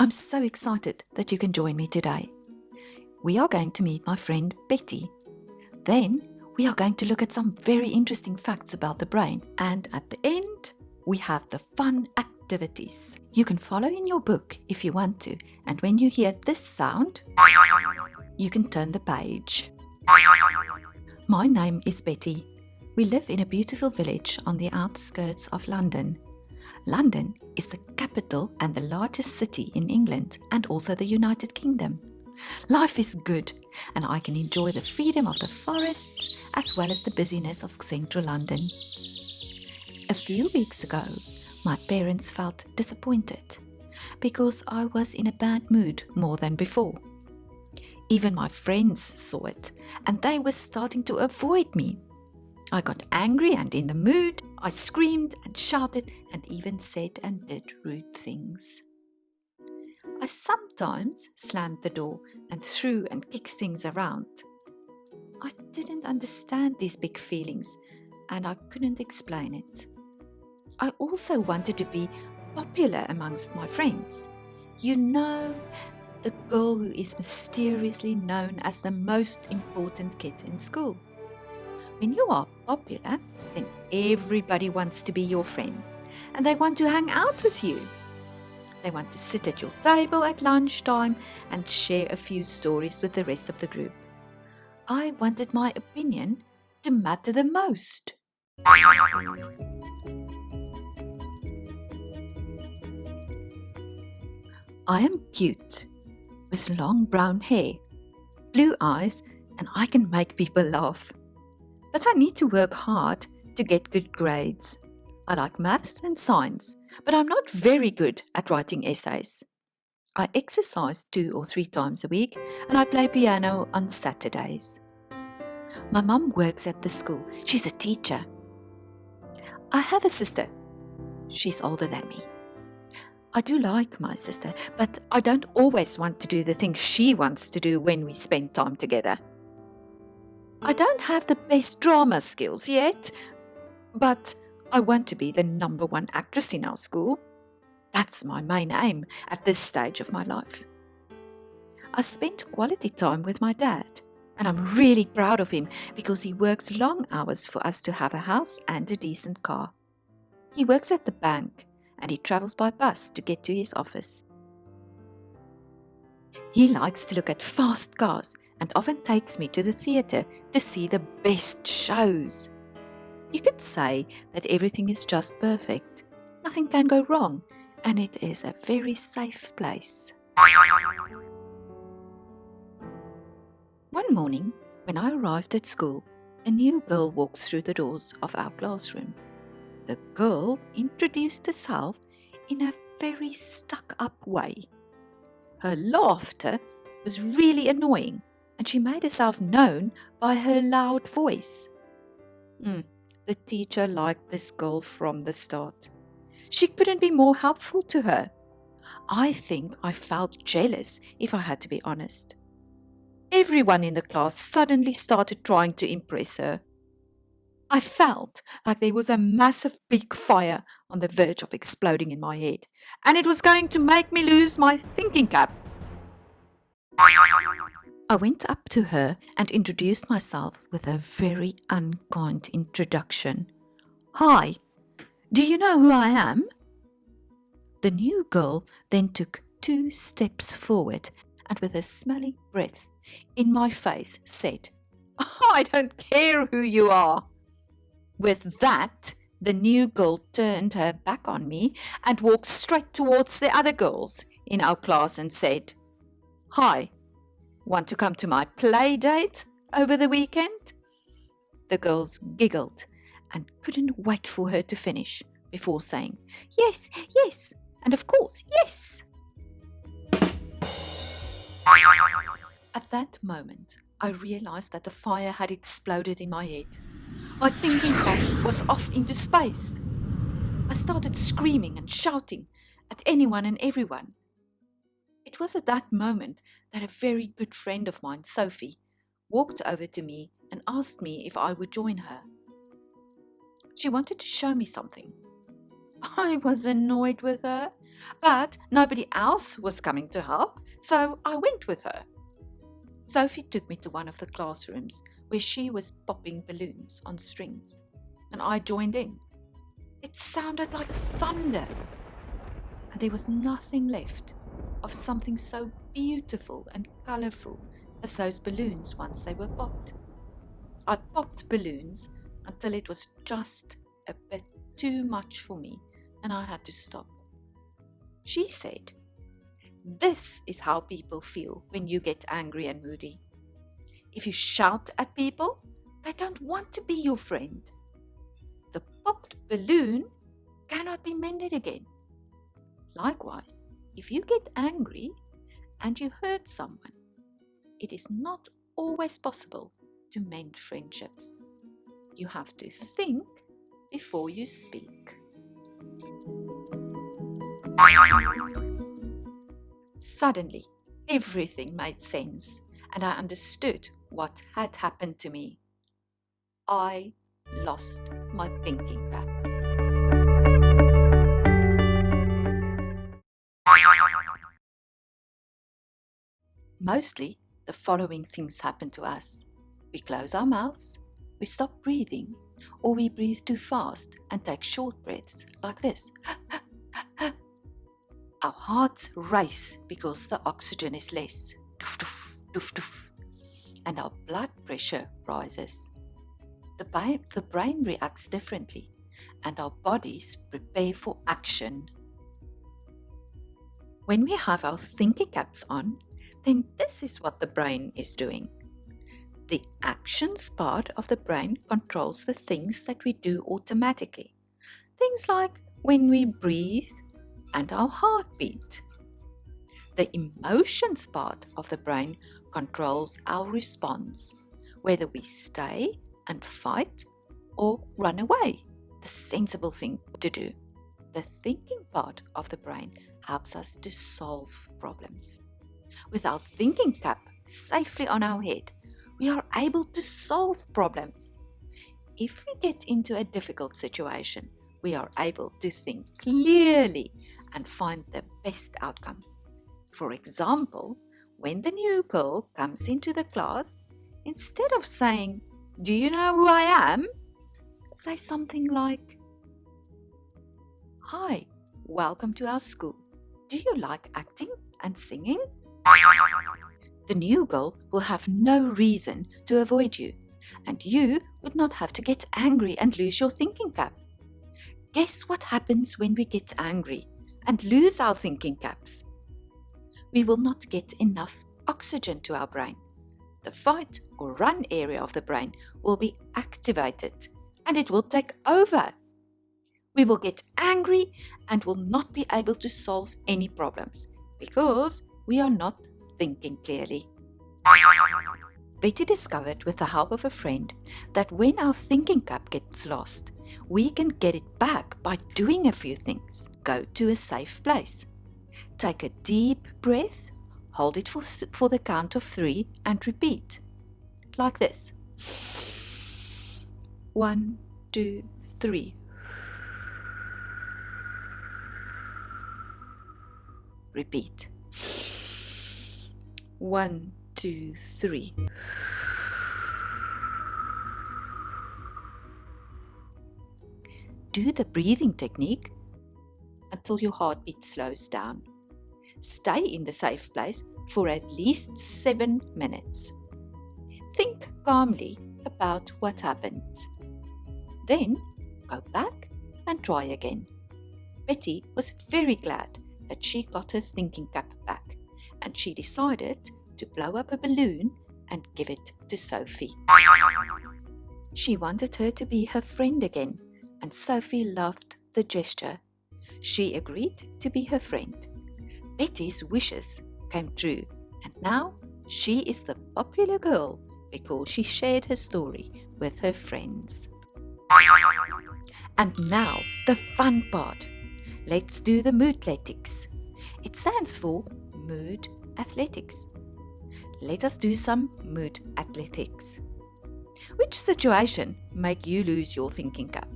I'm so excited that you can join me today. We are going to meet my friend Betty. Then we are going to look at some very interesting facts about the brain. And at the end, we have the fun activities. You can follow in your book if you want to. And when you hear this sound, you can turn the page. My name is Betty. We live in a beautiful village on the outskirts of London. London is the capital and the largest city in England and also the United Kingdom. Life is good and I can enjoy the freedom of the forests as well as the busyness of central London. A few weeks ago, my parents felt disappointed because I was in a bad mood more than before. Even my friends saw it and they were starting to avoid me. I got angry and in the mood. I screamed and shouted and even said and did rude things. I sometimes slammed the door and threw and kicked things around. I didn't understand these big feelings and I couldn't explain it. I also wanted to be popular amongst my friends. You know, the girl who is mysteriously known as the most important kid in school. When you are popular, then everybody wants to be your friend and they want to hang out with you. They want to sit at your table at lunchtime and share a few stories with the rest of the group. I wanted my opinion to matter the most. I am cute, with long brown hair, blue eyes, and I can make people laugh. But I need to work hard to get good grades. I like maths and science, but I'm not very good at writing essays. I exercise 2 or 3 times a week and I play piano on Saturdays. My mum works at the school. She's a teacher. I have a sister. She's older than me. I do like my sister, but I don't always want to do the things she wants to do when we spend time together. I don't have the best drama skills yet, but I want to be the number 1 actress in our school. That's my main aim at this stage of my life. I spent quality time with my dad, and I'm really proud of him because he works long hours for us to have a house and a decent car. He works at the bank and he travels by bus to get to his office. He likes to look at fast cars and often takes me to the theatre to see the best shows. You could say that everything is just perfect. Nothing can go wrong, and it is a very safe place. One morning, when I arrived at school, a new girl walked through the doors of our classroom. The girl introduced herself in a very stuck-up way. Her laughter was really annoying, and she made herself known by her loud voice. The teacher liked this girl from the start. She couldn't be more helpful to her. I think I felt jealous, if I had to be honest. Everyone in the class suddenly started trying to impress her. I felt like there was a massive big fire on the verge of exploding in my head, and it was going to make me lose my thinking cap. I went up to her and introduced myself with a very unkind introduction. Hi, do you know who I am? The new girl then took 2 steps forward and with a smelly breath in my face said, I don't care who you are. With that, the new girl turned her back on me and walked straight towards the other girls in our class and said, Hi, want to come to my play date over the weekend? The girls giggled and couldn't wait for her to finish before saying, Yes, yes, and of course, yes. At that moment, I realized that the fire had exploded in my head. My thinking cap was off into space. I started screaming and shouting at anyone and everyone. It was at that moment that a very good friend of mine, Sophie, walked over to me and asked me if I would join her. She wanted to show me something. I was annoyed with her, But nobody else was coming to help, so I went with her. Sophie took me to one of the classrooms where she was popping balloons on strings, and I joined in. It sounded like thunder, and there was nothing left of something so beautiful and colourful as those balloons once they were popped. I popped balloons until it was just a bit too much for me, and I had to stop. She said, "This is how people feel when you get angry and moody. If you shout at people, they don't want to be your friend. The popped balloon cannot be mended again. Likewise, if you get angry and you hurt someone, it is not always possible to mend friendships. You have to think before you speak." Suddenly, everything made sense, and I understood what had happened to me. I lost my thinking cap. Mostly, the following things happen to us. We close our mouths, we stop breathing, or we breathe too fast and take short breaths like this. Our hearts race because the oxygen is less. Doof, doof, doof, doof. And our blood pressure rises. The brain reacts differently, and our bodies prepare for action. When we have our thinking caps on, then this is what the brain is doing. The actions part of the brain controls the things that we do automatically. Things like when we breathe and our heartbeat. The emotions part of the brain controls our response, whether we stay and fight or run away, the sensible thing to do. The thinking part of the brain helps us to solve problems. With our thinking cap safely on our head, we are able to solve problems. If we get into a difficult situation, we are able to think clearly and find the best outcome. For example, when the new girl comes into the class, instead of saying, "Do you know who I am?" say something like, "Hi, welcome to our school. Do you like acting and singing?" The new girl will have no reason to avoid you, and you would not have to get angry and lose your thinking cap. Guess what happens when we get angry and lose our thinking caps? We will not get enough oxygen to our brain. The fight or run area of the brain will be activated, and it will take over. We will get angry and will not be able to solve any problems because we are not thinking clearly. Betty discovered with the help of a friend that when our thinking cap gets lost, we can get it back by doing a few things. Go to a safe place. Take a deep breath, hold it for the count of 3 and repeat. Like this. 1, 2, 3. Repeat. 1, 2, 3. Do the breathing technique until your heartbeat slows down. Stay in the safe place for at least 7 minutes. Think calmly about what happened. Then go back and try again. Betty was very glad that she got her thinking cap back, and she decided to blow up a balloon and give it to Sophie. She wanted her to be her friend again, and Sophie loved the gesture. She agreed to be her friend. Betty's wishes came true, and now she is the popular girl because she shared her story with her friends. And now the fun part. Let's do the moodletics. It stands for Mood Athletics. Let us do some mood athletics. Which situation make you lose your thinking cap?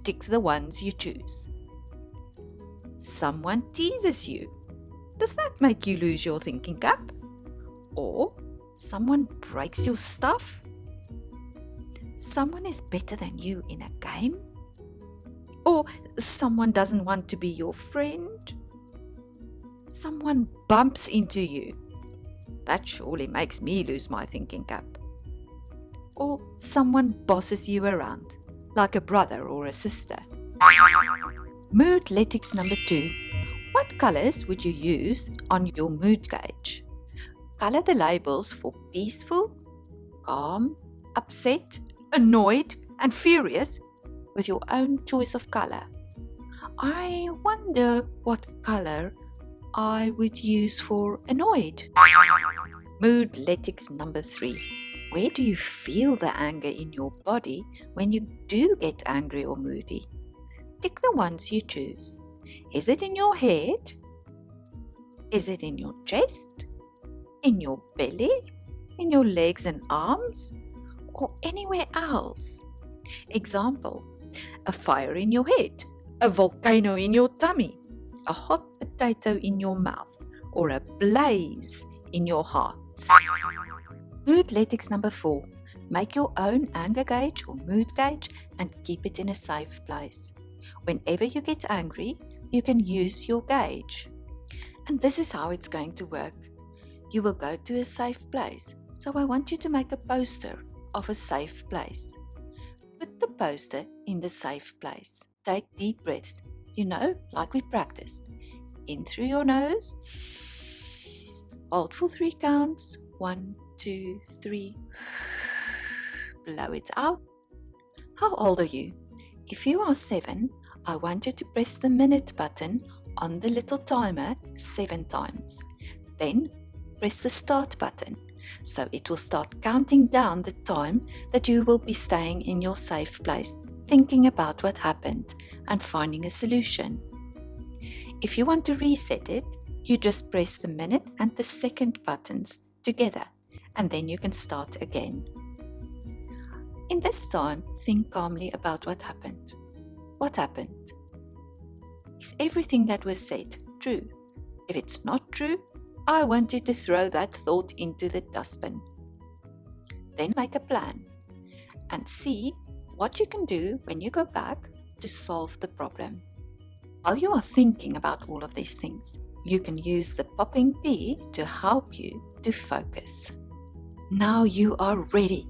Tick the ones you choose. Someone teases you. Does that make you lose your thinking cap? Or someone breaks your stuff? Someone is better than you in a game? Or someone doesn't want to be your friend? Someone bumps into you. That surely makes me lose my thinking cap. Or someone bosses you around, like a brother or a sister. Moodletics number 2. What colors would you use on your mood gauge? Color the labels for peaceful, calm, upset, annoyed, and furious with your own choice of color. I wonder what color I would use for annoyed. Moodletics number 3. Where do you feel the anger in your body when you do get angry or moody? Tick the ones you choose. Is it in your head? Is it in your chest? In your belly? In your legs and arms? Or anywhere else? Example, a fire in your head, a volcano in your tummy, a hot potato in your mouth, or a blaze in your heart. Moodletics number 4. Make your own anger gauge or mood gauge and keep it in a safe place. Whenever you get angry, you can use your gauge. And this is how it's going to work. You will go to a safe place. So I want you to make a poster of a safe place. Put the poster in the safe place. Take deep breaths, like we practiced. In through your nose. Hold for 3 counts. 1, 2, 3. Blow it out. How old are you? If you are 7, I want you to press the minute button on the little timer 7 times. Then press the start button, so it will start counting down the time that you will be staying in your safe place, thinking about what happened and finding a solution. If you want to reset it, you just press the minute and the second buttons together, and then you can start again. In this time, think calmly about what happened. What happened? Is everything that was said true? If it's not true, I want you to throw that thought into the dustbin. Then make a plan and see what you can do when you go back to solve the problem. While you are thinking about all of these things, you can use the popping P to help you to focus. Now you are ready.